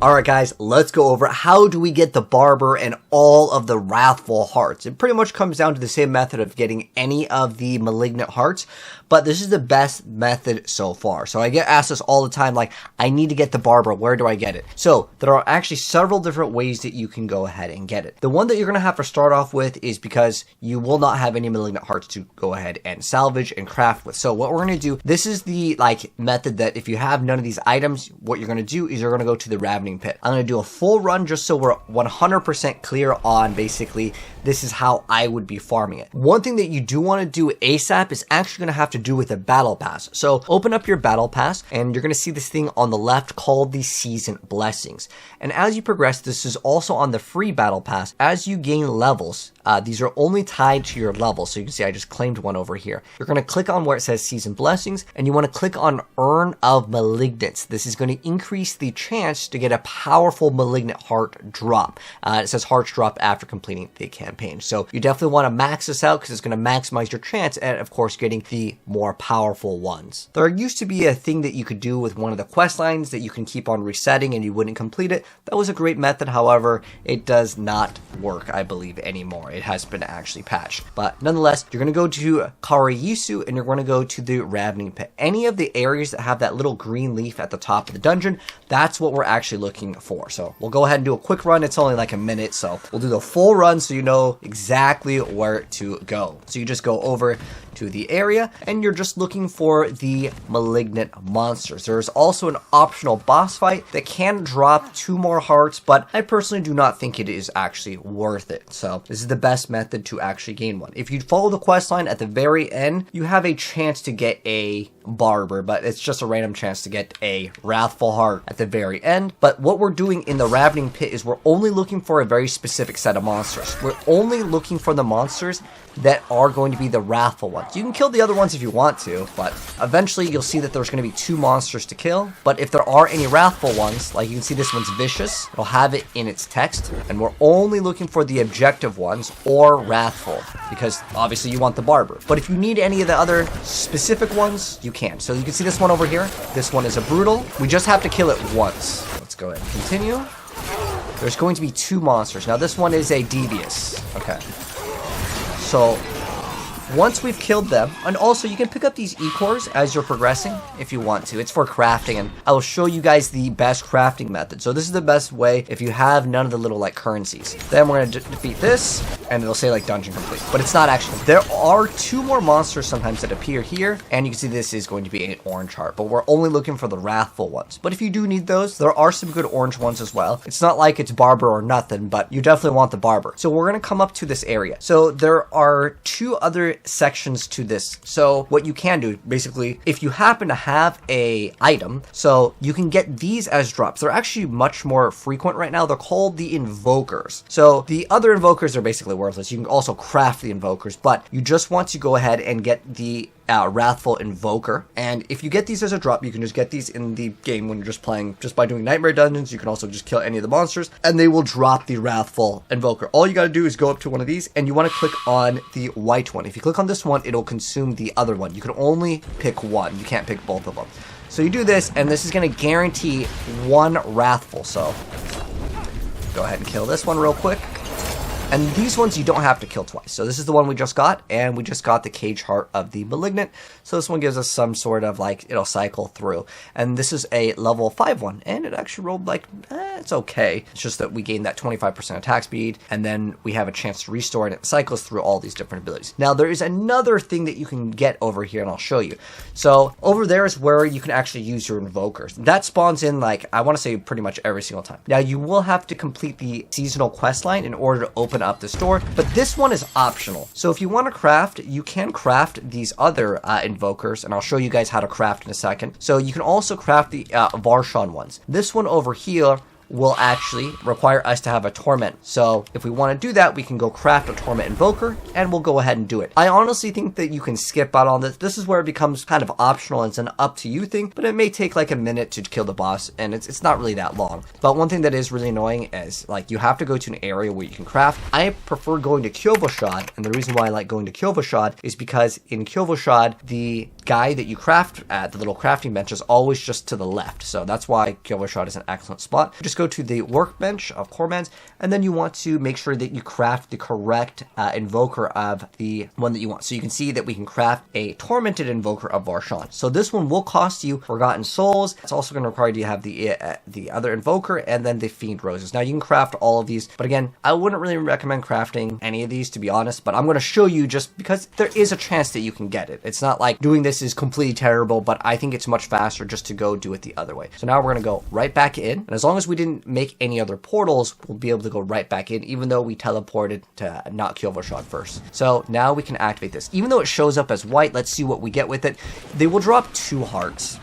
Alright guys, let's go over how do we get the Barber and all of the Wrathful hearts. It pretty much comes down to the same method of getting any of the Malignant hearts, but this is the best method so far. So I get asked this all the time, like, I need to get the Barber, where do I get it? So there are actually several different ways that you can go ahead and get it. The one that you're going to have to start off with is because you will not have any Malignant hearts to go ahead and salvage and craft with. So what we're going to do, this is the method that if you have none of these items, what you're going to do is you're going to go to the Ravening Pit. I'm going to do a full run just so we're 100% clear on basically this is how I would be farming it. One thing that you do want to do ASAP is actually going to have to do with a battle pass. So open up your battle pass and you're going to see this thing on the left called the Season Blessings. And as you progress, this is also on the free battle pass. As you gain levels, these are only tied to your level. So you can see I just claimed one over here. You're going to click on where it says Season Blessings and you want to click on Urn of Malignance. This is going to increase the chance to get a powerful Malignant heart drop. It says hearts drop after completing the campaign. So you definitely want to max this out because it's going to maximize your chance at, of course, getting the more powerful ones. There used to be a thing that you could do with one of the quest lines that you can keep on resetting and you wouldn't complete it. That was a great method. However, it does not work, I believe, anymore. It has been actually patched. But nonetheless, you're going to go to Karayisu and you're going to go to the Ravening Pit. Any of the areas that have that little green leaf at the top of the dungeon, that's what we're actually looking for. So we'll go ahead and do a quick run. It's only like a minute, so we'll do the full run so you know exactly where to go. So you just go over to the area and you're just looking for the Malignant monsters. There's also an optional boss fight that can drop 2 more hearts, but I personally do not think it is actually worth it. So this is the best method to actually gain one. If you follow the quest line at the very end, you have a chance to get a Barber, but it's just a random chance to get a Wrathful heart at the very end. But what we're doing in the Ravening Pit is we're only looking for a very specific set of monsters. We're only looking for the monsters that are going to be the Wrathful ones. You can kill the other ones if you want to, but eventually you'll see that there's going to be 2 monsters to kill. But if there are any Wrathful ones, like you can see this one's Vicious, it'll have it in its text, and we're only looking for the objective ones or Wrathful, because obviously you want the Barber. But if you need any of the other specific ones, you can. So you can see this one over here. This one is a Brutal. We just have to kill it once. Let's go ahead and continue. There's going to be 2 monsters. Now this one is a Devious. Okay. So once we've killed them, and also you can pick up these E-cores as you're progressing if you want to. It's for crafting, and I will show you guys the best crafting method. So this is the best way if you have none of the little currencies. Then we're going to defeat this, and it'll say dungeon complete, but it's not actually. There are 2 more monsters sometimes that appear here, and you can see this is going to be an orange heart, but we're only looking for the Wrathful ones. But if you do need those, there are some good orange ones as well. It's not like it's Barber or nothing, but you definitely want the Barber. So we're going to come up to this area. So there are 2 other sections to this. So what you can do, basically, if you happen to have a item, so you can get these as drops. They're actually much more frequent right now. They're called the Invokers. So the other Invokers are basically worthless. You can also craft the Invokers, but you just want to go ahead and get the Wrathful Invoker. And if you get these as a drop, you can just get these in the game when you're just playing, just by doing Nightmare Dungeons. You can also just kill any of the monsters and they will drop the Wrathful Invoker. All you gotta do is go up to one of these and you want to click on the white one. If you click on this one, it'll consume the other one. You can only pick one. You can't pick both of them. So you do this, and this is going to guarantee 1 Wrathful. So go ahead and kill this one real quick. And these ones you don't have to kill twice. So this is the one we just got, and we just got the Cage Heart of the Malignant. So this one gives us some sort of it'll cycle through. And this is a level 5 one, and it actually rolled it's okay. It's just that we gain that 25% attack speed, and then we have a chance to restore, and it cycles through all these different abilities. Now there is another thing that you can get over here, and I'll show you. So over there is where you can actually use your Invokers. That spawns in I want to say pretty much every single time. Now you will have to complete the seasonal quest line in order to open up this door, but this one is optional. So if you want to craft, you can craft these other Invokers, and I'll show you guys how to craft in a second. So you can also craft the Varshan ones. This one over here will actually require us to have a Torment. So if we want to do that, we can go craft a Torment Invoker, and we'll go ahead and do it. I honestly think that you can skip out on this. This is where it becomes kind of optional. It's an up to you thing, but it may take a minute to kill the boss, and it's not really that long. But one thing that is really annoying is you have to go to an area where you can craft. I prefer going to Kyovoshad, and the reason why I like going to Kyovoshad is because in Kyovoshad, the guy that you craft at, the little crafting bench, is always just to the left. So that's why Yugioh shot is an excellent spot. Just go to the workbench of Cormans, and then you want to make sure that you craft the correct invoker of the one that you want. So you can see that we can craft a tormented invoker of Varshan. So this one will cost you Forgotten Souls. It's also going to require you to have the other invoker and then the Fiend Roses. Now you can craft all of these, but again, I wouldn't really recommend crafting any of these, to be honest, but I'm going to show you just because there is a chance that you can get it. It's not like doing this is completely terrible, but I think it's much faster just to go do it the other way. So now we're going to go right back in, and as long as we didn't make any other portals, we'll be able to go right back in, even though we teleported to not kill Varshan first. So now we can activate this. Even though it shows up as white, let's see what we get with it. They will drop 2 hearts.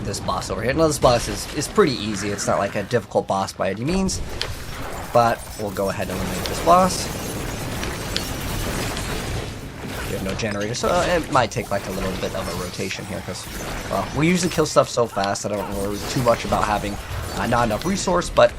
This boss over here. Now this boss is pretty easy. It's not like a difficult boss by any means, but we'll go ahead and eliminate this boss. We have no generator, so it might take like a little bit of a rotation here because, well, we usually kill stuff so fast that I don't worry too much about having not enough resource, but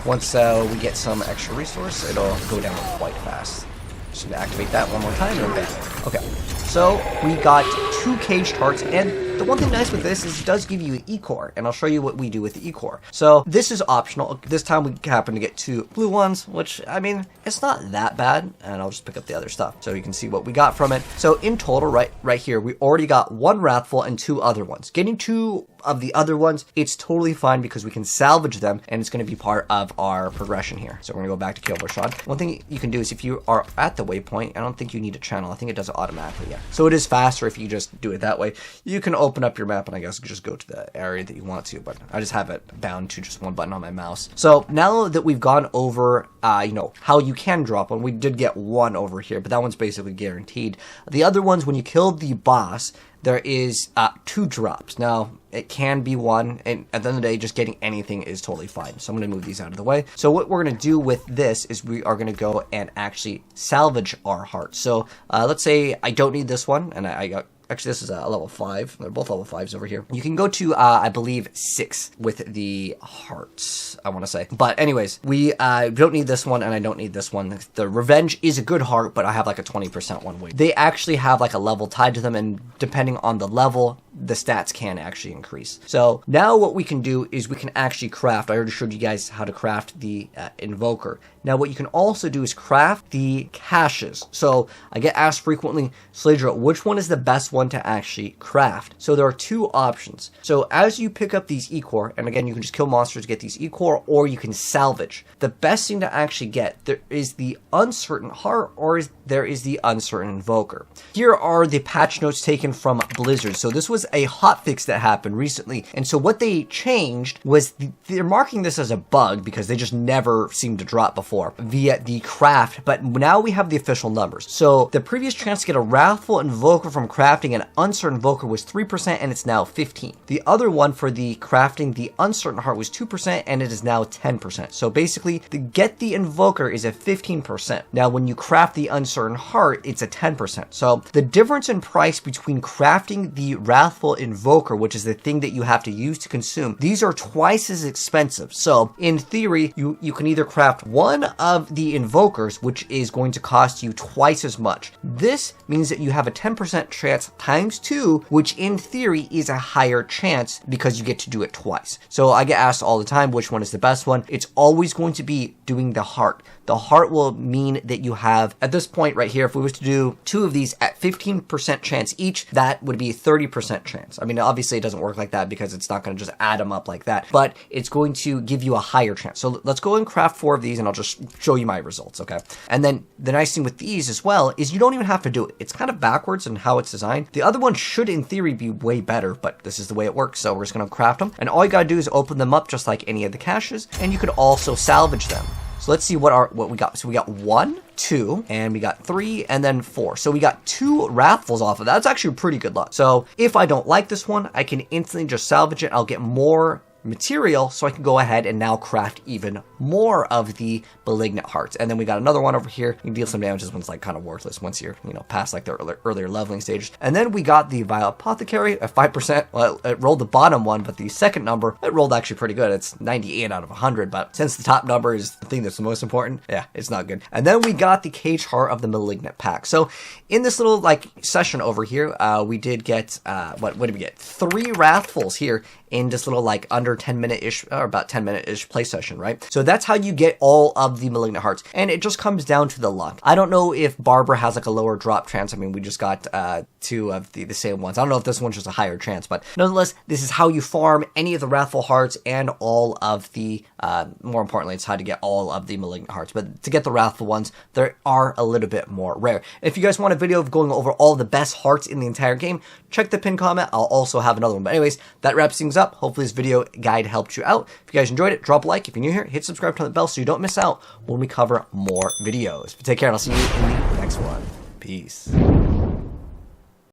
once we get some extra resource, it'll go down quite fast. Just gonna activate that one more time and bam. Okay, so we got 2 caged hearts, and the one thing nice with this is it does give you an E-core, and I'll show you what we do with the E-core. So this is optional. This time we happen to get 2 blue ones, which, I mean, it's not that bad, and I'll just pick up the other stuff so you can see what we got from it. So in total, right here, we already got 1 Wrathful and 2 other ones. Getting 2 of the other ones, it's totally fine because we can salvage them, and it's going to be part of our progression here. So we're going to go back to Kill Varshan. One thing you can do is if you are at the waypoint, I don't think you need a channel. I think it does it automatically, yeah. So it is faster if you just do it that way. You can open up your map and I guess just go to the area that you want to, but I just have it bound to just one button on my mouse. So now that we've gone over, you know, how you can drop one, we did get 1 over here, but that one's basically guaranteed. The other ones, when you kill the boss, there is 2 drops. Now, it can be 1, and at the end of the day, just getting anything is totally fine. So I'm going to move these out of the way. So what we're going to do with this is we are going to go and actually salvage our hearts. So let's say I don't need this one, and I got... Actually, this is a level 5. They're both level 5s over here. You can go to, I believe, 6 with the hearts, I want to say. But anyways, we don't need this one, and I don't need this one. The Revenge is a good heart, but I have like a 20% one weight. They actually have like a level tied to them, and depending on the level, the stats can actually increase. So now what we can do is we can actually craft. I already showed you guys how to craft the invoker. Now what you can also do is craft the caches. So I get asked frequently, Slaydra, which one is the best one to actually craft? So there are 2 options. So as you pick up these E-core, and again, you can just kill monsters to get these E-core, or you can salvage. The best thing to actually get, there is the Uncertain Heart, or there is the Uncertain Invoker. Here are the patch notes taken from Blizzard. So this was a hotfix that happened recently, and so what they changed was they're marking this as a bug because they just never seemed to drop before via the craft, but now we have the official numbers. So the previous chance to get a Wrathful Invoker from crafting an Uncertain Invoker was 3%, and it's now 15%. The other one for the crafting the Uncertain Heart was 2%, and it is now 10%. So basically, to get the Invoker is at 15%. Now, when you craft the Uncertain Heart, it's a 10%. So the difference in price between crafting the Wrathful Invoker, which is the thing that you have to use to consume, these are twice as expensive. So in theory, you can either craft one of the invokers, which is going to cost you twice as much. This means that you have a 10% chance times 2, which in theory is a higher chance because you get to do it twice. So I get asked all the time which one is the best one. It's always going to be doing the heart. The heart will mean that you have, at this point right here, if we was to do 2 of these at 15% chance each, that would be a 30% chance. I mean, obviously it doesn't work like that because it's not going to just add them up like that, but it's going to give you a higher chance. So let's go and craft 4 of these and I'll just show you my results, okay? And then the nice thing with these as well is you don't even have to do it. It's kind of backwards in how it's designed. The other one should in theory be way better, but this is the way it works. So we're just going to craft them, and all you got to do is open them up just like any of the caches, and you could also salvage them. So let's see what we got. So we got 1, 2, and we got 3, and then 4. So we got 2 Wrathfuls off of that. That's actually pretty good luck. So if I don't like this one, I can instantly just salvage it. I'll get more material so I can go ahead and now craft even more of the Malignant hearts. And then we got another one over here. You can deal some damage. This one's like kind of worthless once you're, past like the earlier leveling stages. And then we got the Vile Apothecary at 5%. Well, it rolled the bottom one, but the second number, it rolled actually pretty good. It's 98 out of 100, but since the top number is the thing that's the most important, yeah, it's not good. And then we got the Cage Heart of the Malignant pack. So in this little like session over here, we did get, what did we get? 3 Wrathfuls here in this little like under 10-minute-ish or about 10-minute-ish play session, right? So that's how you get all of the Malignant hearts, and it just comes down to the luck. I don't know if Barber has like a lower drop chance. I mean, we just got 2 of the same ones. I don't know if this one's just a higher chance, but nonetheless, this is how you farm any of the Wrathful hearts and all of the, more importantly, it's how to get all of the Malignant hearts. But to get the Wrathful ones, they are a little bit more rare. If you guys want a video of going over all the best hearts in the entire game, check the pinned comment. I'll also have another one. But anyways, that wraps things up. Hopefully this video guide helped you out. If you guys enjoyed it, drop a like. If you're new here, hit subscribe, turn the bell so you don't miss out when we cover more videos. But take care, and I'll see you in the next one. Peace.